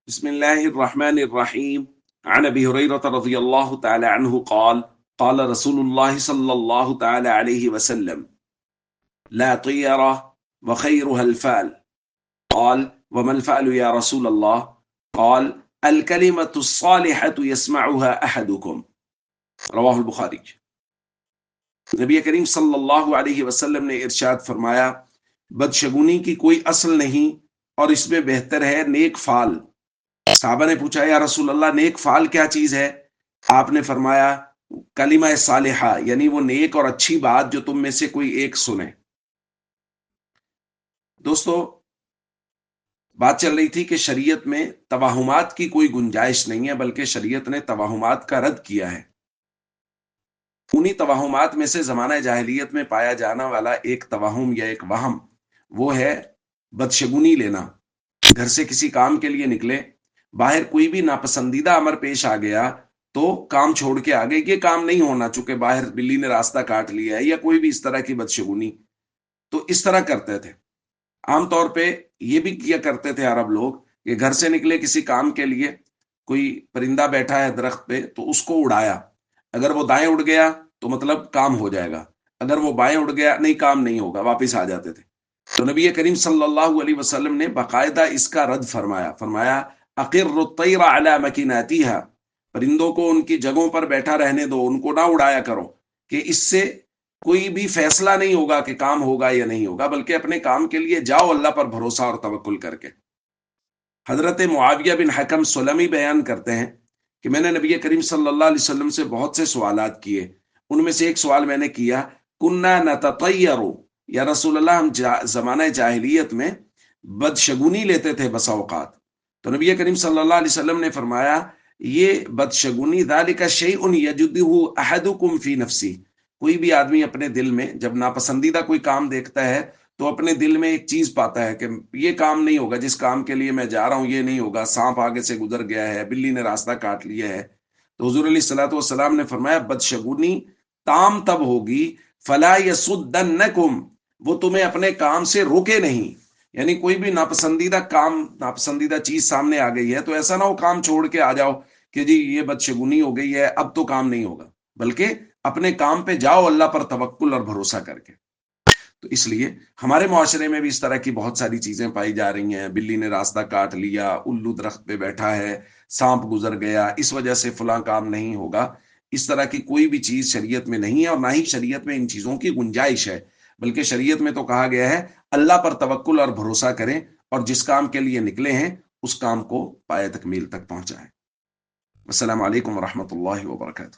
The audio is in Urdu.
بسم الله الرحمن الرحيم. عن أبي هريرة رضي الله تعالى عنه قال رسول الله صلى الله تعالى عليه وسلم: لا طيرة وخيرها الفال. قال: وما الفال يا رسول الله؟ قال: الكلمة الصالحة يسمعها أحدكم. رواہ البخاری. نبی کریم صلی اللہ علیہ وسلم نے ارشاد فرمایا: بدشگونی کی کوئی اصل نہیں اور اس میں بہتر ہے نیک فال. صحابہ نے پوچھا: یا رسول اللہ، نیک فال کیا چیز ہے؟ آپ نے فرمایا: کلمہ صالحہ، یعنی وہ نیک اور اچھی بات جو تم میں سے کوئی ایک سنے. دوستو، بات چل رہی تھی کہ شریعت میں توہمات کی کوئی گنجائش نہیں ہے، بلکہ شریعت نے توہمات کا رد کیا ہے. انہی توہمات میں سے زمانہ جاہلیت میں پایا جانا والا ایک توہم یا ایک وہم، وہ ہے بدشگونی لینا. گھر سے کسی کام کے لیے نکلے، باہر کوئی بھی ناپسندیدہ امر پیش آ گیا تو کام چھوڑ کے آگے، یہ کام نہیں ہونا چونکہ باہر بلی نے راستہ کاٹ لیا ہے، یا کوئی بھی اس طرح کی بدشگونی. تو اس طرح کرتے تھے. عام طور پہ یہ بھی کیا کرتے تھے عرب لوگ کہ گھر سے نکلے کسی کام کے لیے، کوئی پرندہ بیٹھا ہے درخت پہ تو اس کو اڑایا. اگر وہ دائیں اڑ گیا تو مطلب کام ہو جائے گا، اگر وہ بائیں اڑ گیا نہیں، کام نہیں ہوگا، واپس آ جاتے تھے. تو نبی کریم صلی اللہ علیہ وسلم نے باقاعدہ اس کا رد فرمایا: اقر الطیر علی مکیناتیہا، پرندوں کو ان کی جگہوں پر بیٹھا رہنے دو، ان کو نہ اڑایا کرو، کہ اس سے کوئی بھی فیصلہ نہیں ہوگا کہ کام ہوگا یا نہیں ہوگا، بلکہ اپنے کام کے لیے جاؤ اللہ پر بھروسہ اور توکل کر کے. حضرت معاویہ بن حکم سلمی بیان کرتے ہیں کہ میں نے نبی کریم صلی اللہ علیہ وسلم سے بہت سے سوالات کیے. ان میں سے ایک سوال میں نے کیا: کننا نتطیر، یا رسول اللہ ہم زمانہ جاہلیت میں بدشگونی لیتے تھے بسا اوقات. تو نبی کریم صلی اللہ علیہ وسلم نے فرمایا: یہ بدشگونی ذالک شیء یجدہ احدکم فی نفسی، کوئی بھی آدمی اپنے دل میں جب ناپسندیدہ کوئی کام دیکھتا ہے تو اپنے دل میں ایک چیز پاتا ہے کہ یہ کام نہیں ہوگا، جس کام کے لیے میں جا رہا ہوں یہ نہیں ہوگا، سانپ آگے سے گزر گیا ہے، بلی نے راستہ کاٹ لیا ہے. تو حضور علیہ الصلوۃ والسلام نے فرمایا: بدشگونی تام تب ہوگی فلا یصدنکم، وہ تمہیں اپنے کام سے روکے نہیں. یعنی کوئی بھی ناپسندیدہ کام، ناپسندیدہ چیز سامنے آ گئی ہے تو ایسا نہ ہو کام چھوڑ کے آ جاؤ کہ جی یہ بدشگونی ہو گئی ہے اب تو کام نہیں ہوگا، بلکہ اپنے کام پہ جاؤ اللہ پر توکل اور بھروسہ کر کے. تو اس لیے ہمارے معاشرے میں بھی اس طرح کی بہت ساری چیزیں پائی جا رہی ہیں. بلی نے راستہ کاٹ لیا، الو درخت پہ بیٹھا ہے، سانپ گزر گیا، اس وجہ سے فلاں کام نہیں ہوگا. اس طرح کی کوئی بھی چیز شریعت میں نہیں ہے، اور نہ ہی شریعت میں ان چیزوں کی گنجائش ہے. بلکہ شریعت میں تو کہا گیا ہے اللہ پر توکل اور بھروسہ کریں، اور جس کام کے لیے نکلے ہیں اس کام کو پایہ تکمیل تک پہنچائیں. السلام علیکم ورحمۃ اللہ وبرکاتہ.